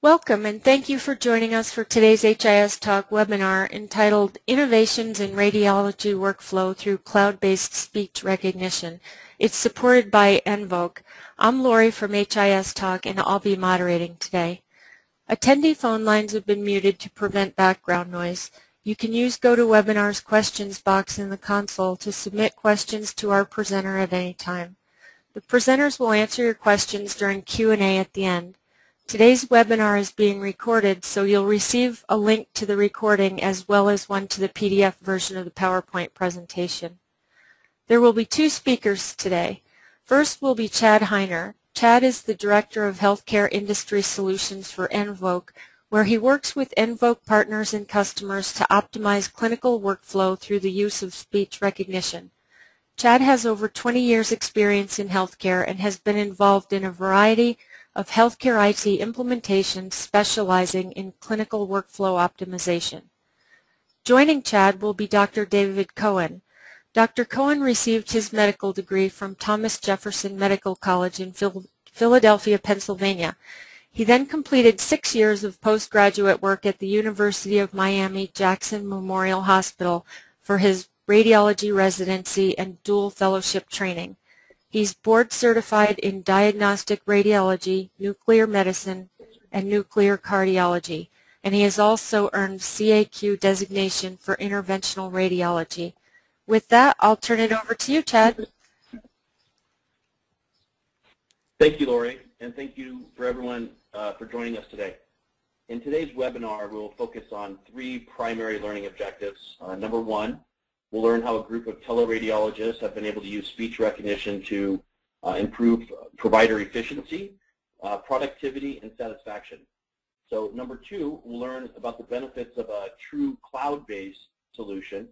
Welcome and thank you for joining us for today's HIS Talk webinar entitled Innovations in Radiology Workflow Through Cloud-Based Speech Recognition. It's supported by Envoke. I'm Lori from HIS Talk and I'll be moderating today. Attendee phone lines have been muted to prevent background noise. You can use GoToWebinar's questions box in the console to submit questions to our presenter at any time. The presenters will answer your questions during Q&A at the end. Today's webinar is being recorded, so you'll receive a link to the recording as well as one to the PDF version of the PowerPoint presentation. There will be two speakers today. First will be Chad Heiner. Chad is the Director of Healthcare Industry Solutions for Envoke, where he works with Envoke partners and customers to optimize clinical workflow through the use of speech recognition. Chad has over 20 years' experience in healthcare and has been involved in a variety of healthcare IT implementations specializing in clinical workflow optimization. Joining Chad will be Dr. David Cohen. Dr. Cohen received his medical degree from Thomas Jefferson Medical College in Philadelphia, Pennsylvania. He then completed 6 years of postgraduate work at the University of Miami-Jackson Memorial Hospital for his radiology residency and dual fellowship training. He's board certified in diagnostic radiology, nuclear medicine, and nuclear cardiology, and he has also earned CAQ designation for interventional radiology. With that, I'll turn it over to you, Chad. Thank you, Lori, and thank you for everyone for joining us today. In today's webinar, we'll focus on three primary learning objectives. Number one, we'll learn how a group of teleradiologists have been able to use speech recognition to improve provider efficiency, productivity, and satisfaction. So number two, we'll learn about the benefits of a true cloud-based solution.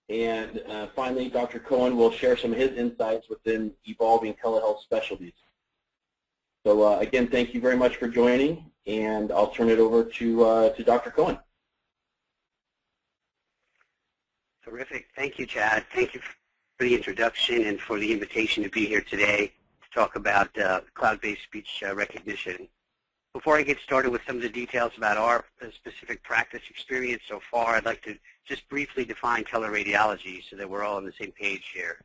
And finally, Dr. Cohen will share some of his insights within evolving telehealth specialties. So again, thank you very much for joining, and I'll turn it over to Dr. Cohen. Terrific. Thank you, Chad. Thank you for the introduction and for the invitation to be here today to talk about cloud-based speech recognition. Before I get started with some of the details about our specific practice experience so far, I'd like to just briefly define teleradiology so that we're all on the same page here.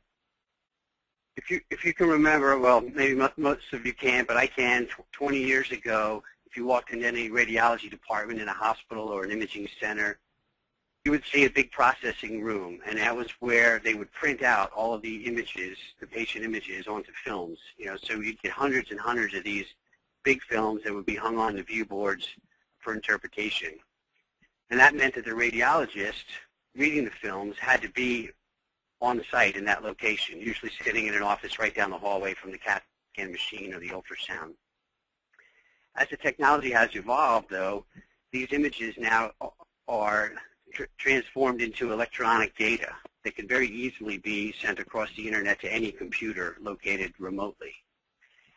If you can remember, well, maybe most of you can't, but I can, 20 years ago, if you walked into any radiology department in a hospital or an imaging center, you would see a big processing room, and that was where they would print out all of the images, the patient images, onto films. So you'd get hundreds and hundreds of these big films that would be hung on the view boards for interpretation. And that meant that the radiologist reading the films had to be on the site in that location, usually sitting in an office right down the hallway from the CAT scan machine or the ultrasound. As the technology has evolved, though, these images now are transformed into electronic data that can very easily be sent across the internet to any computer located remotely.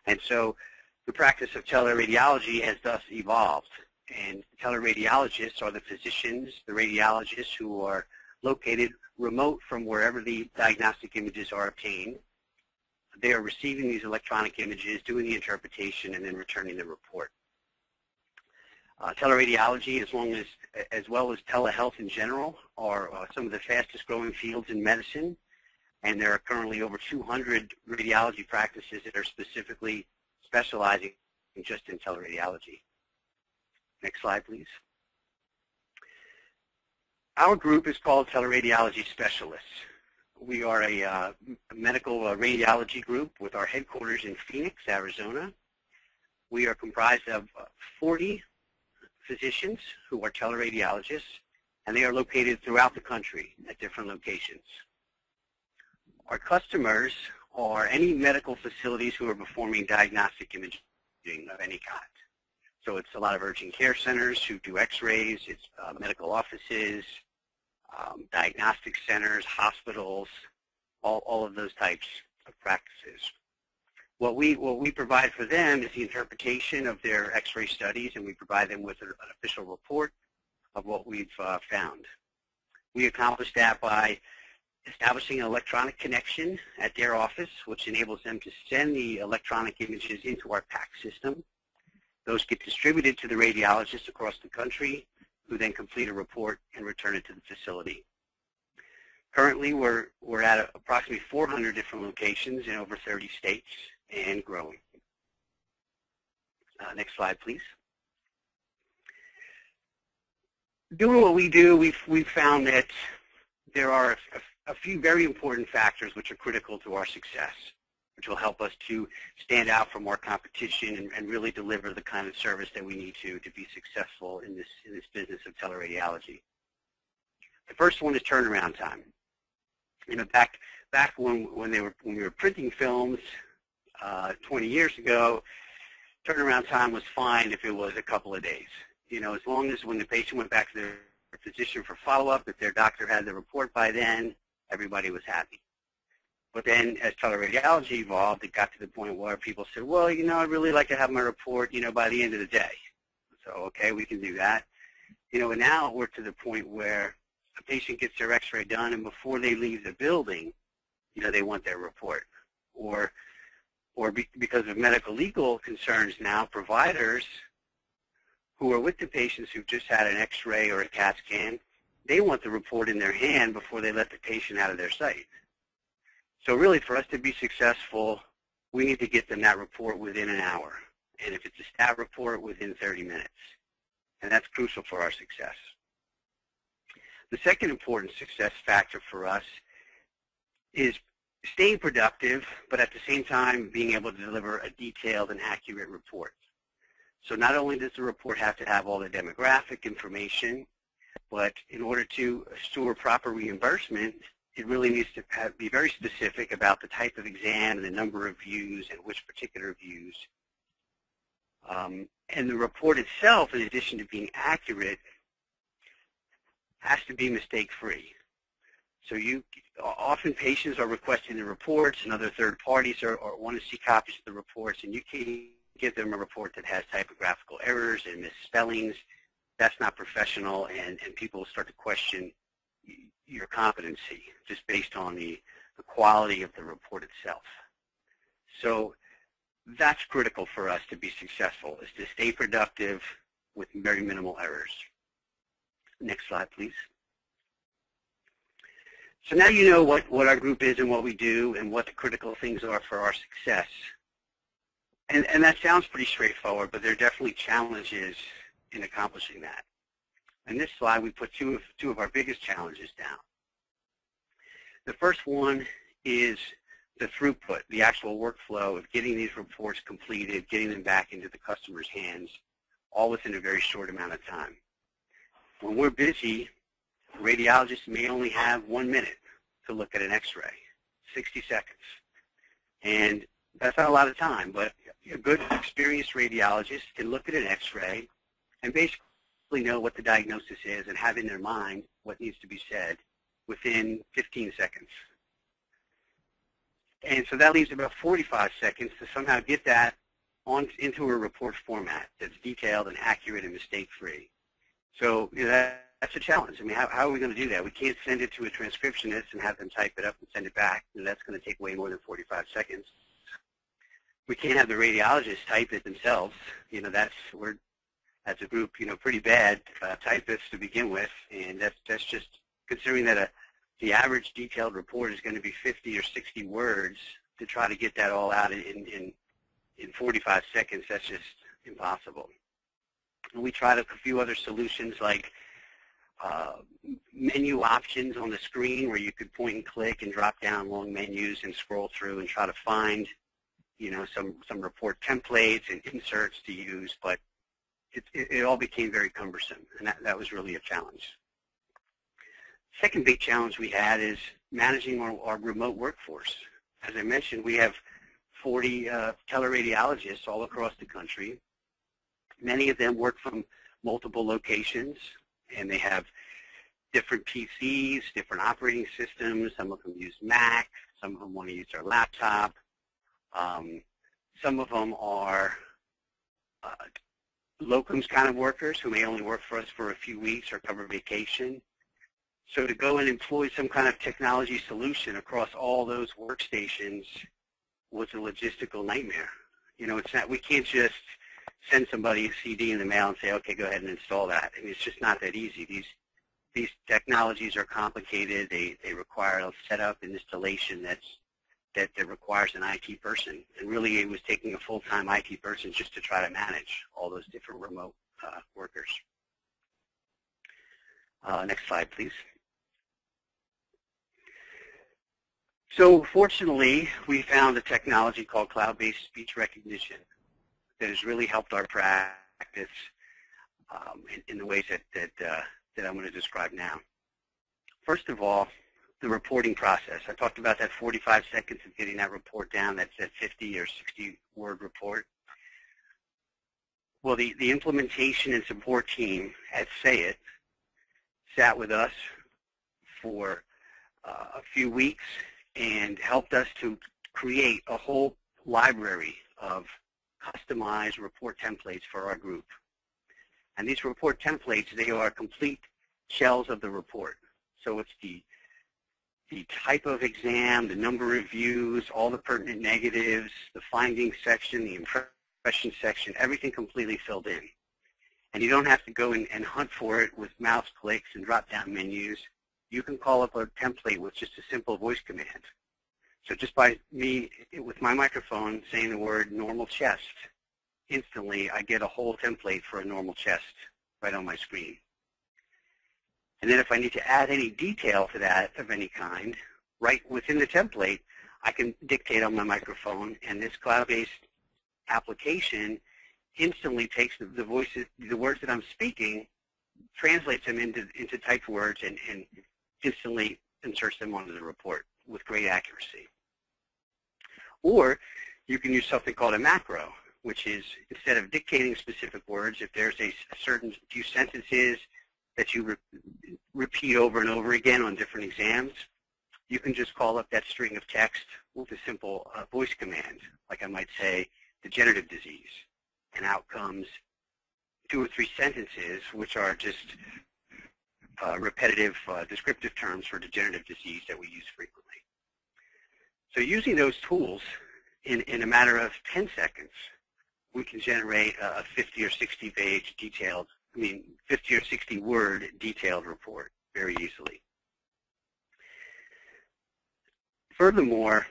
And so the practice of teleradiology has thus evolved. And teleradiologists are the physicians, the radiologists who are located remote from wherever the diagnostic images are obtained. They are receiving these electronic images, doing the interpretation, and then returning the report. Teleradiology, as well as telehealth in general, are some of the fastest growing fields in medicine, and there are currently over 200 radiology practices that are specifically specializing just in teleradiology. Next slide, please. Our group is called Teleradiology Specialists. We are a medical radiology group with our headquarters in Phoenix, Arizona. We are comprised of 40 physicians who are teleradiologists, and they are located throughout the country at different locations. Our customers are any medical facilities who are performing diagnostic imaging of any kind. So it's a lot of urgent care centers who do x-rays, it's medical offices, diagnostic centers, hospitals, all of those types of practices. What we provide for them is the interpretation of their x-ray studies, and we provide them with an official report of what we've found. We accomplish that by establishing an electronic connection at their office, which enables them to send the electronic images into our PACS system. Those get distributed to the radiologists across the country, who then complete a report and return it to the facility. Currently, we're at approximately 400 different locations in over 30 states and growing. Next slide, please. Doing what we do, we've found that there are a few very important factors which are critical to our success, which will help us to stand out from our competition and really deliver the kind of service that we need to be successful in this business of teleradiology. The first one is turnaround time. You know, back when we were printing films 20 years ago, turnaround time was fine if it was a couple of days. You know, as long as when the patient went back to their physician for follow-up, if their doctor had the report by then, everybody was happy. But then as teleradiology evolved, it got to the point where people said, well, you know, I'd really like to have my report, you know, by the end of the day. So, okay, we can do that. You know, and now we're to the point where a patient gets their x-ray done, and before they leave the building, you know, they want their report. Or because of medical legal concerns now, providers who are with the patients who've just had an x-ray or a CAT scan, they want the report in their hand before they let the patient out of their sight. So really, for us to be successful, we need to get them that report within an hour. And if it's a stat report, within 30 minutes. And that's crucial for our success. The second important success factor for us is staying productive, but at the same time being able to deliver a detailed and accurate report. So not only does the report have to have all the demographic information, but in order to assure proper reimbursement, it really needs to be very specific about the type of exam and the number of views and which particular views. And the report itself, in addition to being accurate, has to be mistake-free. So often patients are requesting the reports, and other third parties want to see copies of the reports, and you can't give them a report that has typographical errors and misspellings. That's not professional, and people will start to question your competency just based on the quality of the report itself. So that's critical for us to be successful, is to stay productive with very minimal errors. Next slide, please. So now you know what our group is and what we do and what the critical things are for our success. And that sounds pretty straightforward, but there are definitely challenges in accomplishing that. In this slide, we put two of our biggest challenges down. The first one is the throughput, the actual workflow of getting these reports completed, getting them back into the customer's hands, all within a very short amount of time. When we're busy, radiologists may only have 1 minute to look at an x-ray, 60 seconds. And that's not a lot of time, but a good experienced radiologist can look at an x-ray and basically know what the diagnosis is and have in their mind what needs to be said within 15 seconds. And so that leaves about 45 seconds to somehow get that into a report format that's detailed and accurate and mistake-free. So you know, that's a challenge. I mean, how are we going to do that? We can't send it to a transcriptionist and have them type it up and send it back. And that's going to take way more than 45 seconds. We can't have the radiologists type it themselves. You know, we're, as a group, you know, pretty bad typists to begin with. And that's just considering that the average detailed report is going to be 50 or 60 words. To try to get that all out in 45 seconds, that's just impossible. And we tried a few other solutions like menu options on the screen where you could point and click and drop down long menus and scroll through and try to find, you know, some report templates and inserts to use, but it all became very cumbersome, and that was really a challenge. Second big challenge we had is managing our remote workforce. As I mentioned, we have 40 teleradiologists all across the country. Many of them work from multiple locations, and they have different PCs, different operating systems. Some of them use Mac. Some of them want to use their laptop. Some of them are locums kind of workers who may only work for us for a few weeks or cover vacation. So to go and employ some kind of technology solution across all those workstations was a logistical nightmare. You know, it's not, we can't just send somebody a CD in the mail and say, okay, go ahead and install that. I mean, it's just not that easy. These technologies are complicated. They require a setup and installation that requires an IT person. And really, it was taking a full-time IT person just to try to manage all those different remote workers. Next slide, please. So fortunately, we found a technology called cloud-based speech recognition that has really helped our practice in the ways that I'm going to describe now. First of all, the reporting process. I talked about that 45 seconds of getting that report down. That's that 50 or 60-word report. Well, the implementation and support team at SayIt sat with us for a few weeks and helped us to create a whole library of customized report templates for our group. And these report templates, they are complete shells of the report. So it's the type of exam, the number of views, all the pertinent negatives, the findings section, the impression section, everything completely filled in. And you don't have to go and hunt for it with mouse clicks and drop-down menus. You can call up a template with just a simple voice command. So just by me, with my microphone, saying the word normal chest, instantly I get a whole template for a normal chest right on my screen. And then if I need to add any detail to that of any kind, right within the template, I can dictate on my microphone, and this cloud-based application instantly takes the words that I'm speaking, translates them into typed words, and instantly inserts them onto the report with great accuracy. Or you can use something called a macro, which is instead of dictating specific words, if there's a certain few sentences that you repeat over and over again on different exams, you can just call up that string of text with a simple voice command, like I might say, degenerative disease, and out comes 2 or 3 sentences, which are just repetitive descriptive terms for degenerative disease that we use frequently. So using those tools, in a matter of 10 seconds, we can generate a 50 or 60 page detailed, 50 or 60 word detailed report very easily. Furthermore,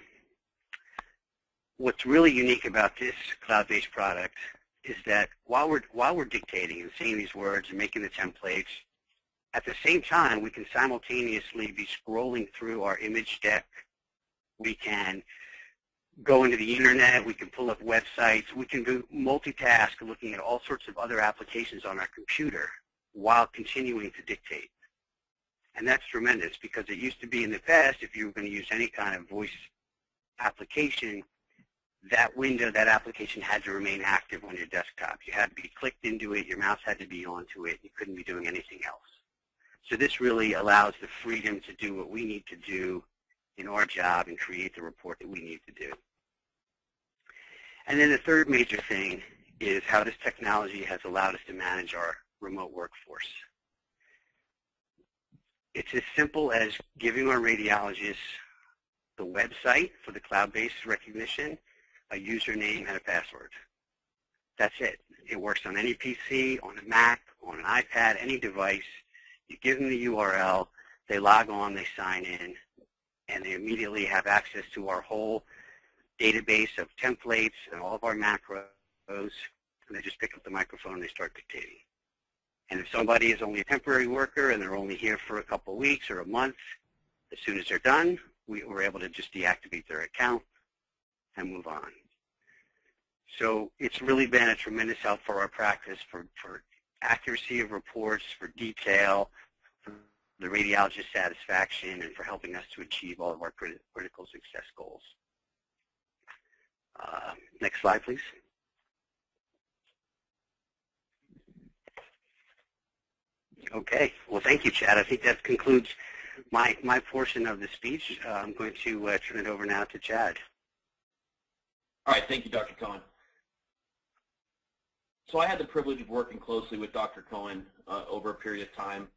what's really unique about this cloud-based product is that while we're dictating and saying these words and making the templates, at the same time we can simultaneously be scrolling through our image deck. We can go into the internet, we can pull up websites, we can do multitask looking at all sorts of other applications on our computer while continuing to dictate. And that's tremendous, because it used to be in the past, if you were going to use any kind of voice application, that window, that application had to remain active on your desktop. You had to be clicked into it, your mouse had to be onto it, you couldn't be doing anything else. So this really allows the freedom to do what we need to do in our job and create the report that we need to do. And then the third major thing is how this technology has allowed us to manage our remote workforce. It's as simple as giving our radiologists the website for the cloud-based recognition, a username, and a password. That's it. It works on any PC, on a Mac, on an iPad, any device. You give them the URL, they log on, they sign in, and they immediately have access to our whole database of templates and all of our macros, and they just pick up the microphone and they start dictating. And if somebody is only a temporary worker and they're only here for a couple of weeks or a month, as soon as they're done, we're able to just deactivate their account and move on. So it's really been a tremendous help for our practice, for accuracy of reports, for detail, for the radiologist satisfaction, and for helping us to achieve all of our critical success goals. Next slide, please. Okay. Well, thank you, Chad. I think that concludes my portion of the speech. I'm going to turn it over now to Chad. All right. Thank you, Dr. Cohen. So I had the privilege of working closely with Dr. Cohen over a period of time,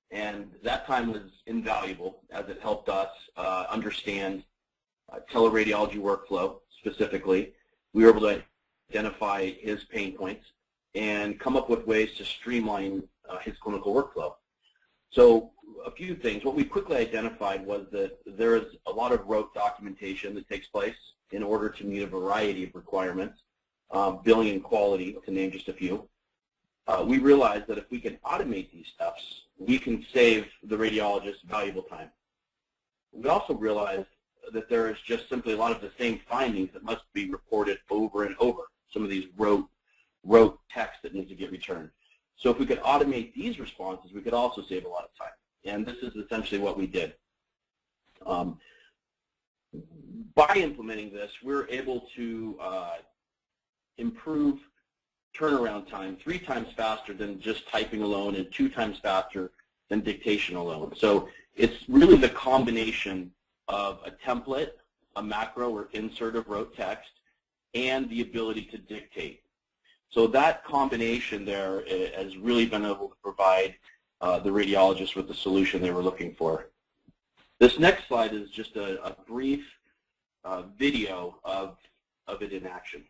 and that time was invaluable as it helped us understand teleradiology workflow specifically. We were able to identify his pain points and come up with ways to streamline his clinical workflow. So a few things. What we quickly identified was that there is a lot of rote documentation that takes place in order to meet a variety of requirements, billing and quality, to name just a few. We realized that if we can automate these steps, we can save the radiologist valuable time. We also realized that there is just simply a lot of the same findings that must be reported over and over, some of these rote text that needs to get returned. So if we could automate these responses, we could also save a lot of time. And this is essentially what we did. By implementing this, we're able to improve turnaround time 3 times faster than just typing alone and 2 times faster than dictation alone. So it's really the combination of a template, a macro or insert of rote text, and the ability to dictate. So that combination there has really been able to provide the radiologist with the solution they were looking for. This next slide is just a brief video of it in action.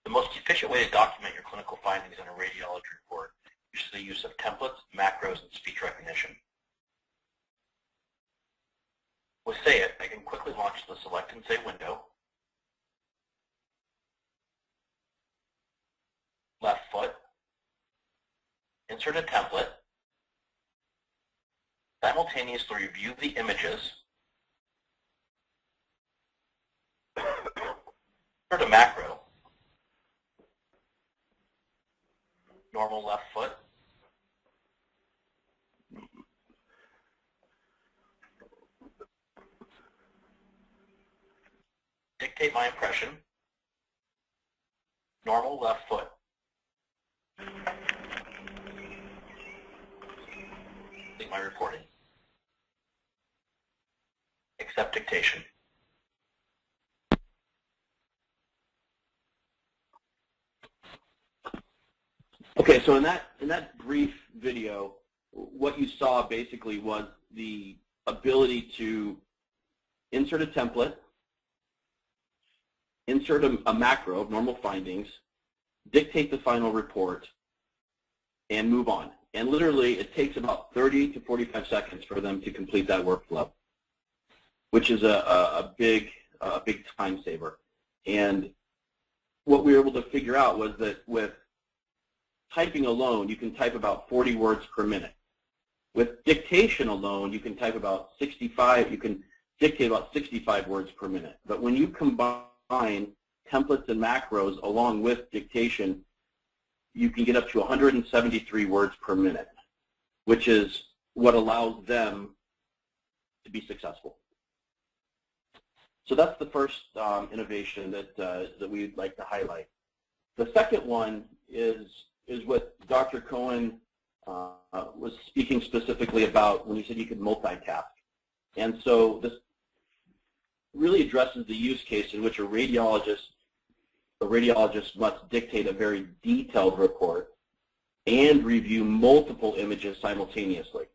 The most efficient way to document your clinical findings in a radiology report is the use of templates, macros, and speech recognition. With SayIt, I can quickly launch the Select and Say window, left foot, insert a template, simultaneously review the images, insert a macro, normal left foot, dictate my impression, normal left foot, complete my reporting, accept dictation. Okay, so in that brief video, what you saw basically was the ability to insert a template, insert a macro of normal findings, dictate the final report, and move on. And literally, it takes about 30 to 45 seconds for them to complete that workflow, which is a big time saver. And what we were able to figure out was that with typing alone, you can type about 40 words per minute. With dictation alone, you can type about 65. You can dictate about 65 words per minute. But when you combine templates and macros along with dictation, you can get up to 173 words per minute, which is what allows them to be successful. So that's the first innovation that we'd like to highlight. The second one is what Dr. Cohen was speaking specifically about when he said you could multitask. And so this really addresses the use case in which a radiologist must dictate a very detailed report and review multiple images simultaneously.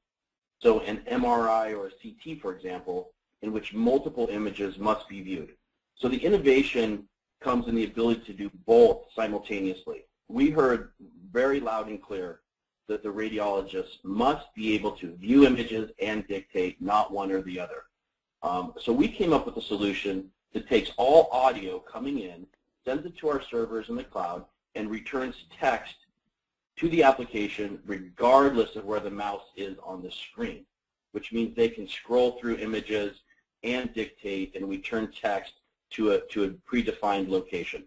So an MRI or a CT, for example, in which multiple images must be viewed. So the innovation comes in the ability to do both simultaneously. We heard very loud and clear that the radiologist must be able to view images and dictate, not one or the other. So we came up with a solution that takes all audio coming in, sends it to our servers in the cloud, and returns text to the application regardless of where the mouse is on the screen, which means they can scroll through images and dictate and return text to a predefined location.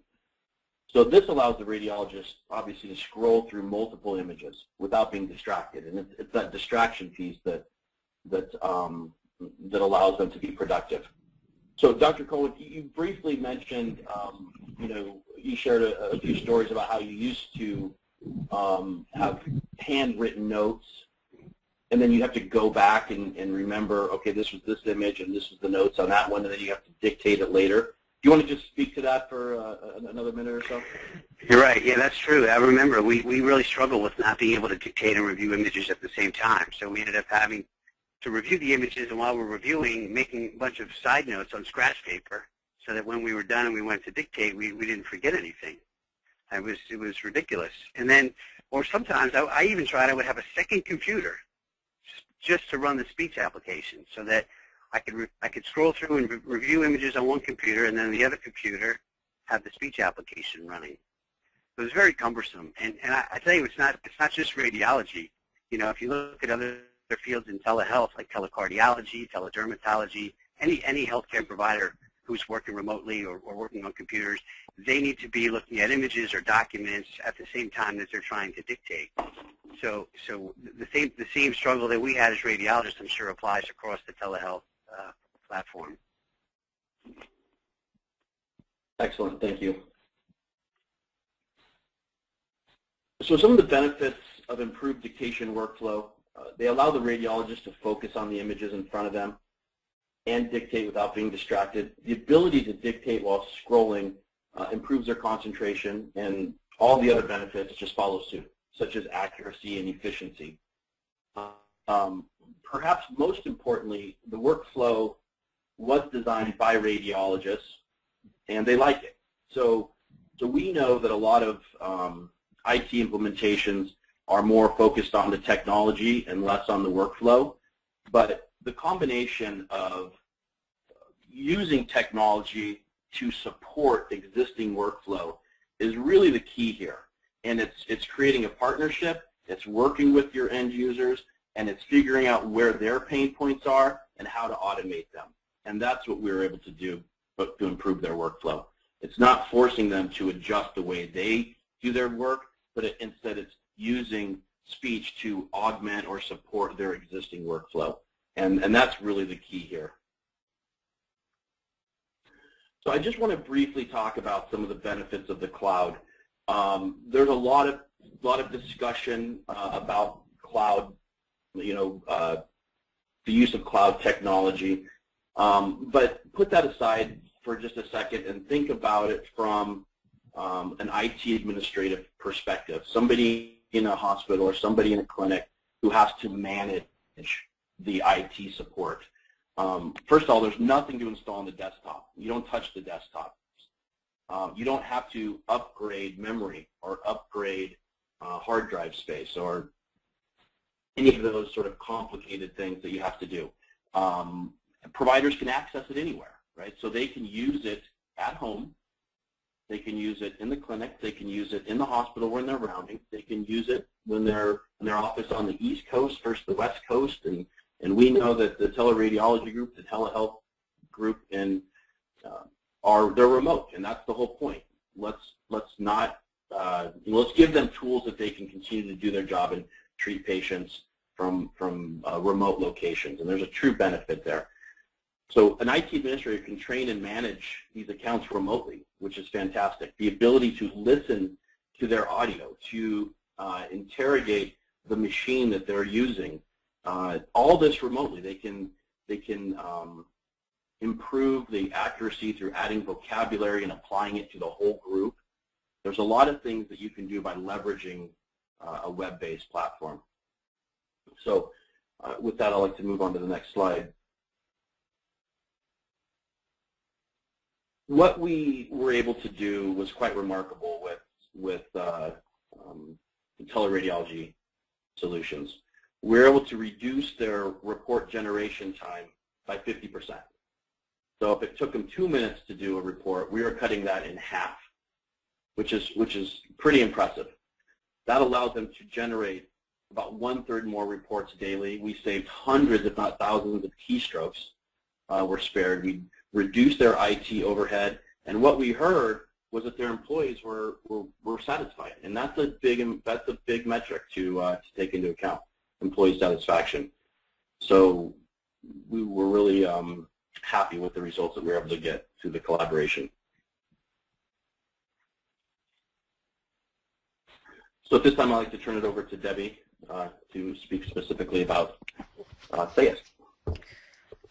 So this allows the radiologist, obviously, to scroll through multiple images without being distracted, and it's that distraction piece that allows them to be productive. So, Dr. Cohen, you briefly mentioned, you shared a few stories about how you used to have handwritten notes, and then you have to go back and remember, okay, this was this image, and this was the notes on that one, and then you have to dictate it later. you want to just speak to that for another minute or so? You're right. Yeah, that's true. I remember we really struggled with not being able to dictate and review images at the same time. So we ended up having to review the images, and while we're reviewing, making a bunch of side notes on scratch paper so that when we were done and we went to dictate, we didn't forget anything. It was ridiculous. And then, or sometimes I even tried, I would have a second computer just to run the speech application so that I could scroll through and review images on one computer, and then the other computer have the speech application running. It was very cumbersome, and I tell you, it's not just radiology. You know, if you look at other fields in telehealth, like telecardiology, teledermatology, any healthcare provider who's working remotely or working on computers, they need to be looking at images or documents at the same time that they're trying to dictate. So the same struggle that we had as radiologists, I'm sure, applies across the telehealth platform. Excellent, thank you. So some of the benefits of improved dictation workflow, they allow the radiologist to focus on the images in front of them and dictate without being distracted. The ability to dictate while scrolling improves their concentration, and all the other benefits just follow suit, such as accuracy and efficiency. Perhaps most importantly, the workflow was designed by radiologists, and they like it. So we know that a lot of IT implementations are more focused on the technology and less on the workflow, but the combination of using technology to support existing workflow is really the key here. And it's creating a partnership, it's working with your end users, and it's figuring out where their pain points are and how to automate them. And that's what we were able to do to improve their workflow. It's not forcing them to adjust the way they do their work, but instead it's using speech to augment or support their existing workflow. And that's really the key here. So I just want to briefly talk about some of the benefits of the cloud. There's a lot of discussion about cloud, the use of cloud technology. But put that aside for just a second and think about it from an IT administrative perspective. Somebody in a hospital or somebody in a clinic who has to manage the IT support. First of all, there's nothing to install on the desktop. You don't touch the desktop. You don't have to upgrade memory or upgrade hard drive space or any of those sort of complicated things that you have to do. Providers can access it anywhere, right? So they can use it at home. They can use it in the clinic. They can use it in the hospital when they're rounding. They can use it when they're in their office on the East Coast versus the West Coast. And we know that the Teleradiology group, the Telehealth group, they're remote, and that's the whole point. Let's give them tools that they can continue to do their job and treat patients from remote locations, and there's a true benefit there. So an IT administrator can train and manage these accounts remotely, which is fantastic. The ability to listen to their audio, to interrogate the machine that they're using, all this remotely. They can improve the accuracy through adding vocabulary and applying it to the whole group. There's a lot of things that you can do by leveraging a web-based platform. So with that, I'd like to move on to the next slide. What we were able to do was quite remarkable with the teleradiology solutions. We were able to reduce their report generation time by 50%. So if it took them 2 minutes to do a report, we were cutting that in half, which is pretty impressive. That allowed them to generate about 1/3 more reports daily. We saved hundreds, if not thousands, of keystrokes were spared. We reduced their IT overhead, and what we heard was that their employees were satisfied, and that's a big metric to take into account, employee satisfaction. So we were really happy with the results that we were able to get through the collaboration. So at this time, I'd like to turn it over to Debbie to speak specifically about SayIt.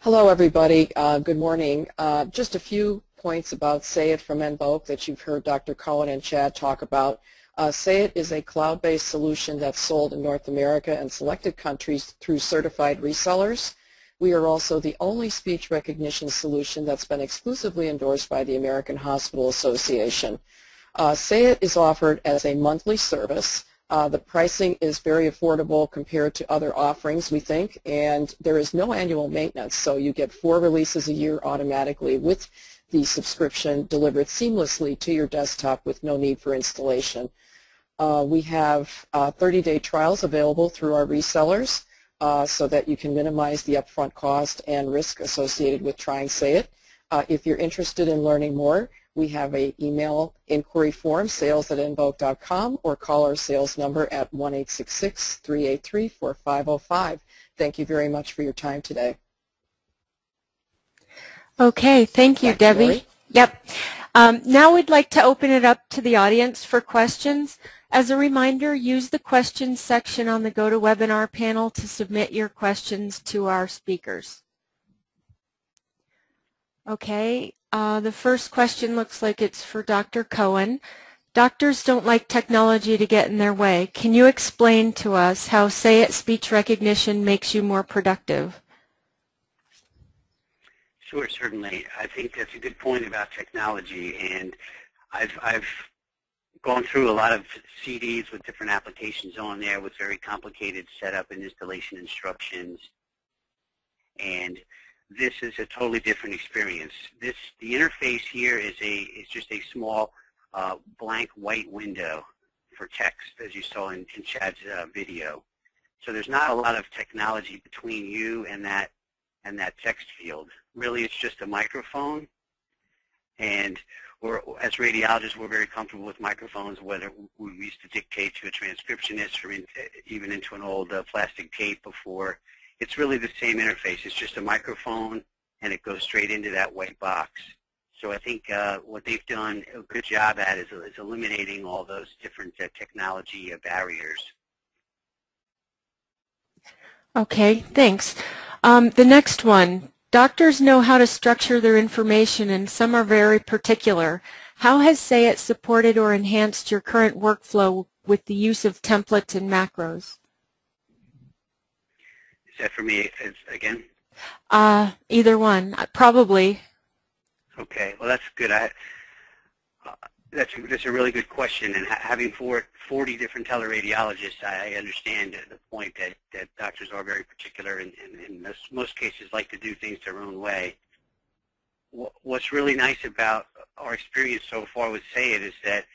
Hello, everybody. Good morning. Just a few points about SayIt from Invoke that you've heard Dr. Cohen and Chad talk about. SayIt is a cloud-based solution that's sold in North America and selected countries through certified resellers. We are also the only speech recognition solution that's been exclusively endorsed by the American Hospital Association. SayIt is offered as a monthly service. The pricing is very affordable compared to other offerings, we think, and there is no annual maintenance, so you get 4 releases a year automatically with the subscription delivered seamlessly to your desktop with no need for installation. We have 30-day trials available through our resellers so that you can minimize the upfront cost and risk associated with trying SayIt. If you're interested in learning more, we have an email inquiry form, sales@invoke.com, or call our sales number at 1-866-383-4505. Thank you very much for your time today. Okay, thank you, Debbie. Lori. Yep. Now we'd like to open it up to the audience for questions. As a reminder, use the questions section on the GoToWebinar panel to submit your questions to our speakers. Okay, the first question looks like it's for Dr. Cohen. Doctors don't like technology to get in their way. Can you explain to us how SayIt speech recognition makes you more productive? Sure, certainly. I think that's a good point about technology, and I've gone through a lot of CDs with different applications on there with very complicated setup and installation instructions, and this is a totally different experience. The interface here is just a small blank white window for text, as you saw in Chad's video. So there's not a lot of technology between you and that text field. Really, it's just a microphone, and as radiologists, we're very comfortable with microphones, whether we used to dictate to a transcriptionist or even into an old plastic tape before. It's really the same interface. It's just a microphone, and it goes straight into that white box. So I think what they've done a good job at is eliminating all those different technology barriers. Okay, thanks. The next one. Doctors know how to structure their information, and some are very particular. How has SayIt supported or enhanced your current workflow with the use of templates and macros? Is that for me again? Either one, probably. Okay, well that's good. That's a really good question, and having 40 different teleradiologists, I understand the point that doctors are very particular and in most cases like to do things their own way. What's really nice about our experience so far with SayIt is that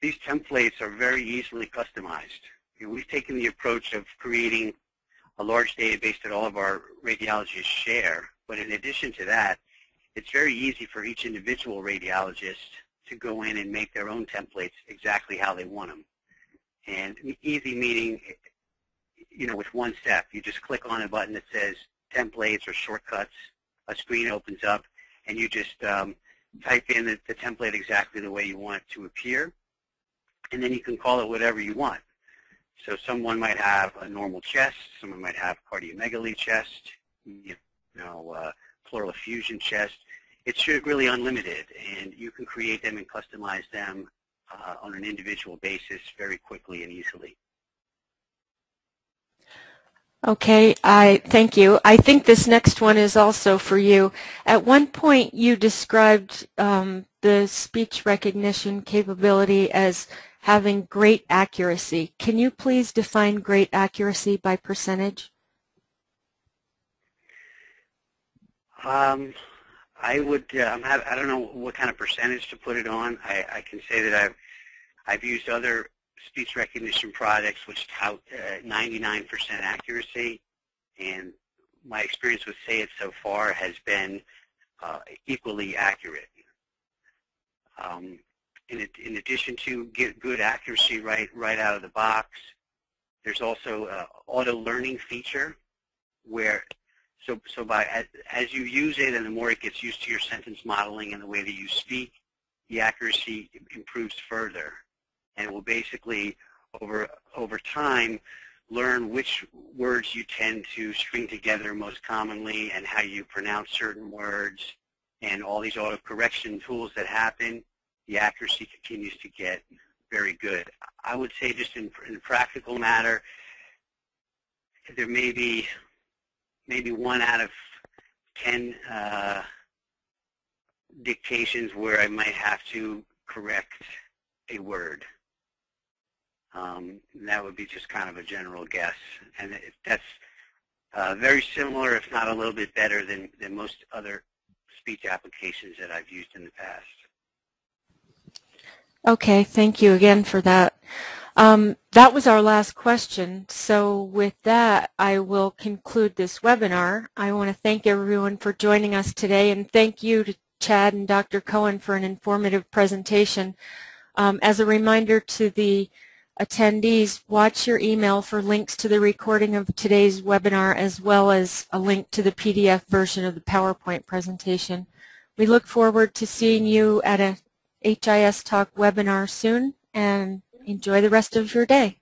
these templates are very easily customized. We've taken the approach of creating a large database that all of our radiologists share, but in addition to that, it's very easy for each individual radiologist to go in and make their own templates exactly how they want them. And easy meaning, with one step. You just click on a button that says templates or shortcuts, a screen opens up, and you just type in the template exactly the way you want it to appear, and then you can call it whatever you want. So someone might have a normal chest, someone might have cardiomegaly chest, pleural effusion chest. It's really unlimited, and you can create them and customize them on an individual basis very quickly and easily. Okay, thank you. I think this next one is also for you. At one point, you described the speech recognition capability as having great accuracy. Can you please define great accuracy by percentage? I don't know what kind of percentage to put it on. I can say that I've used other speech recognition products which tout 99% accuracy, and my experience with SayIt so far has been equally accurate. In addition to get good accuracy right out of the box, there's also an auto-learning feature where as you use it and the more it gets used to your sentence modeling and the way that you speak, the accuracy improves further. And it will basically, over time, learn which words you tend to string together most commonly and how you pronounce certain words. and all these auto-correction tools that happen, the accuracy continues to get very good. I would say just in a practical matter, there may be maybe 1 out of 10 dictations where I might have to correct a word. That would be just kind of a general guess. And that's very similar, if not a little bit better than most other speech applications that I've used in the past. Okay, thank you again for that. That was our last question. So with that, I will conclude this webinar. I want to thank everyone for joining us today, and thank you to Chad and Dr. Cohen for an informative presentation. As a reminder to the attendees, watch your email for links to the recording of today's webinar as well as a link to the PDF version of the PowerPoint presentation. We look forward to seeing you at a HIS Talk webinar soon, and enjoy the rest of your day.